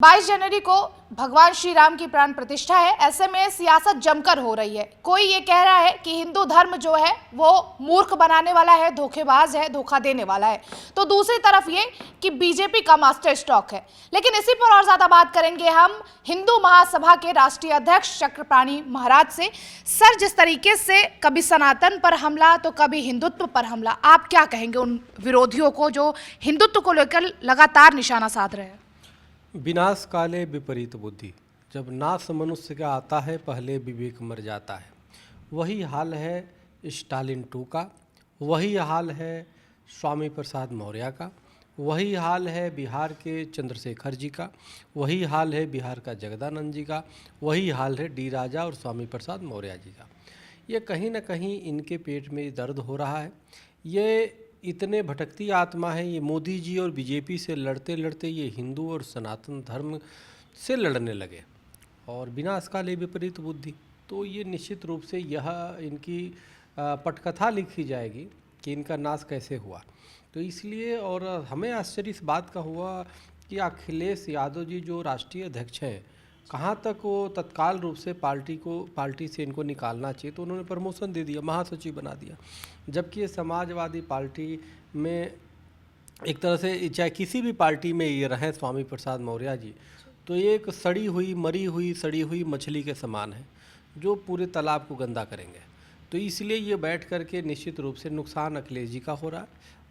22 जनवरी को भगवान श्री राम की प्राण प्रतिष्ठा है। ऐसे में सियासत जमकर हो रही है। कोई ये कह रहा है कि हिंदू धर्म जो है वो मूर्ख बनाने वाला है, धोखेबाज है, धोखा देने वाला है। तो दूसरी तरफ ये कि बीजेपी का मास्टर स्ट्रोक है। लेकिन इसी पर और ज्यादा बात करेंगे हम हिंदू महासभा के राष्ट्रीय अध्यक्ष चक्रपाणी महाराज से। सर, जिस तरीके से कभी सनातन पर हमला तो कभी हिंदुत्व पर हमला, आप क्या कहेंगे उन विरोधियों को जो हिंदुत्व को लेकर लगातार निशाना साध रहे हैं? विनाश काले विपरीत बुद्धि, जब नाश मनुष्य का आता है पहले विवेक मर जाता है। वही हाल है स्टालिन 2 का, वही हाल है स्वामी प्रसाद मौर्य का, वही हाल है बिहार के चंद्रशेखर जी का, वही हाल है बिहार का जगदानंद जी का, वही हाल है डी राजा और स्वामी प्रसाद मौर्य जी का। ये कहीं ना कहीं इनके पेट में दर्द हो रहा है। ये इतने भटकती आत्मा है। ये मोदी जी और बीजेपी से लड़ते लड़ते ये हिंदू और सनातन धर्म से लड़ने लगे और विनाश काले विपरीत बुद्धि। तो ये निश्चित रूप से यह इनकी पटकथा लिखी जाएगी कि इनका नाश कैसे हुआ। तो इसलिए और हमें आश्चर्य इस बात का हुआ कि अखिलेश यादव जी जो राष्ट्रीय अध्यक्ष हैं, कहाँ तक वो तत्काल रूप से पार्टी से इनको निकालना चाहिए तो उन्होंने प्रमोशन दे दिया, महासचिव बना दिया। जबकि ये समाजवादी पार्टी में एक तरह से, चाहे किसी भी पार्टी में ये रहें स्वामी प्रसाद मौर्य जी, तो ये एक सड़ी हुई मरी हुई सड़ी हुई मछली के समान है जो पूरे तालाब को गंदा करेंगे। तो इसलिए ये बैठ कर के निश्चित रूप से नुकसान अखिलेश जी का हो रहा है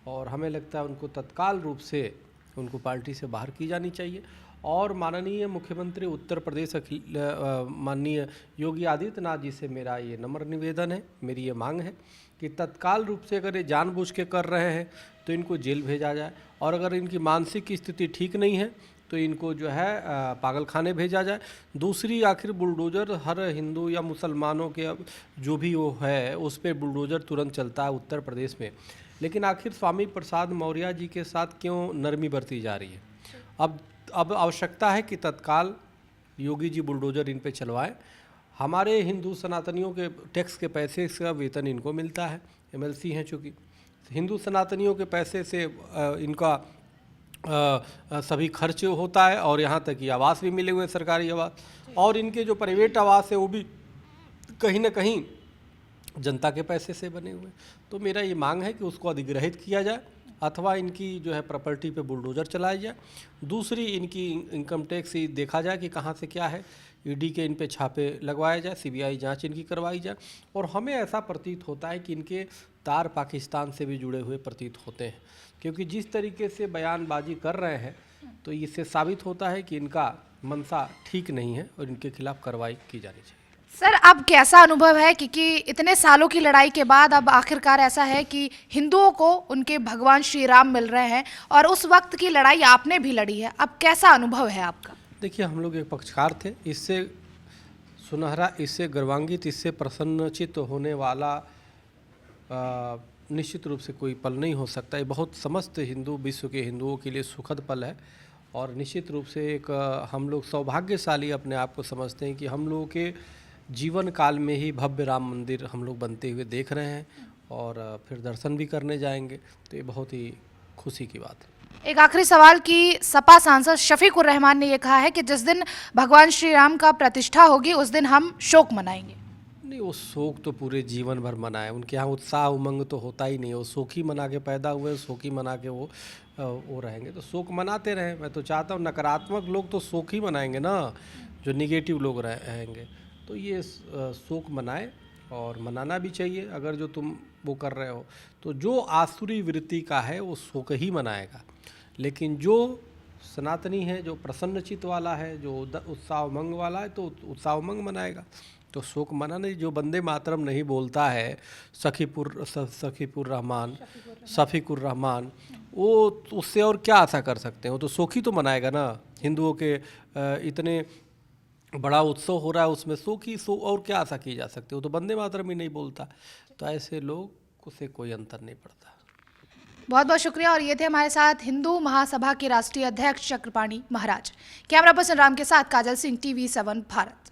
और हमें लगता है उनको तत्काल रूप से उनको पार्टी से बाहर की जानी चाहिए। और माननीय मुख्यमंत्री उत्तर प्रदेश माननीय योगी आदित्यनाथ जी से मेरा ये नम्र निवेदन है, मेरी ये मांग है कि तत्काल रूप से अगर ये जानबूझ के कर रहे हैं तो इनको जेल भेजा जाए और अगर इनकी मानसिक स्थिति ठीक नहीं है तो इनको जो है पागल खाने भेजा जाए। दूसरी, आखिर बुलडोज़र हर हिंदू या मुसलमानों के जो भी वो है उस पर बुलडोज़र तुरंत चलता है उत्तर प्रदेश में, लेकिन आखिर स्वामी प्रसाद मौर्य जी के साथ क्यों नरमी बरती जा रही है? अब आवश्यकता है कि तत्काल योगी जी बुलडोज़र इन पे चलवाएं। हमारे हिंदू सनातनियों के टैक्स के पैसे का वेतन इनको मिलता है, एमएलसी हैं चूँकि हिंदू सनातनियों के पैसे से इनका सभी खर्च होता है और यहाँ तक कि आवास भी मिले हुए हैं, सरकारी आवास, और इनके जो प्राइवेट आवास है वो भी कहीं ना कहीं जनता के पैसे से बने हुए। तो मेरा ये मांग है कि उसको अधिग्रहित किया जाए अथवा इनकी जो है प्रॉपर्टी पे बुलडोज़र चलाया जाए। दूसरी, इनकी इनकम टैक्स देखा जाए कि कहाँ से क्या है, ईडी के इन पे छापे लगवाया जाए, सीबीआई जांच इनकी करवाई जाए। और हमें ऐसा प्रतीत होता है कि इनके तार पाकिस्तान से भी जुड़े हुए प्रतीत होते हैं, क्योंकि जिस तरीके से बयानबाजी कर रहे हैं तो इससे साबित होता है कि इनका मंशा ठीक नहीं है और इनके खिलाफ कार्रवाई की जानी चाहिए। सर, अब कैसा अनुभव है क्योंकि इतने सालों की लड़ाई के बाद अब आखिरकार ऐसा है कि हिंदुओं को उनके भगवान श्री राम मिल रहे हैं और उस वक्त की लड़ाई आपने भी लड़ी है, अब कैसा अनुभव है आपका? देखिए, हम लोग एक पक्षकार थे। इससे सुनहरा, इससे गर्वान्वित, इससे प्रसन्नचित्त होने वाला निश्चित रूप से कोई पल नहीं हो सकता। ये बहुत समस्त हिंदू विश्व के हिंदुओं के लिए सुखद पल है और निश्चित रूप से एक हम लोग सौभाग्यशाली अपने आप को समझते हैं कि हम लोगों के जीवन काल में ही भव्य राम मंदिर हम लोग बनते हुए देख रहे हैं और फिर दर्शन भी करने जाएंगे। तो ये बहुत ही खुशी की बात है। एक आखिरी सवाल कि सपा सांसद शफीकुर रहमान ने यह कहा है कि जिस दिन भगवान श्री राम का प्रतिष्ठा होगी उस दिन हम शोक मनाएंगे। नहीं, वो शोक तो पूरे जीवन भर मनाए। उनके यहाँ उत्साह उमंग तो होता ही नहीं। वो शोक ही मना के पैदा हुए, शोक ही मना के वो रहेंगे। तो शोक मनाते रहें। मैं तो चाहता हूँ नकारात्मक लोग तो शोक ही मनाएंगे ना, जो निगेटिव लोग रहेंगे। तो ये शोक मनाए और मनाना भी चाहिए। अगर जो तुम वो कर रहे हो तो जो आसुरी वृत्ति का है वो शोक ही मनाएगा, लेकिन जो सनातनी है, जो प्रसन्नचित्त वाला है, जो उत्साह उमंग वाला है तो उत्साह उमंग मनाएगा। तो शोक मना नहीं। जो वंदे मातरम नहीं बोलता है, शफीकुर रहमान, वो उससे और क्या आशा कर सकते हैं? वो तो शोक ही तो मनाएगा ना। हिंदुओं के इतने बड़ा उत्सव हो रहा है उसमें शोक और क्या आशा की जा सकती है? वो तो वंदे मातरम ही नहीं बोलता। तो ऐसे लोग से कोई अंतर नहीं पड़ता। बहुत बहुत शुक्रिया। और ये थे हमारे साथ हिंदू महासभा के राष्ट्रीय अध्यक्ष चक्रपाणी महाराज। कैमरा पर्सन राम के साथ काजल सिंह, TV7 भारत।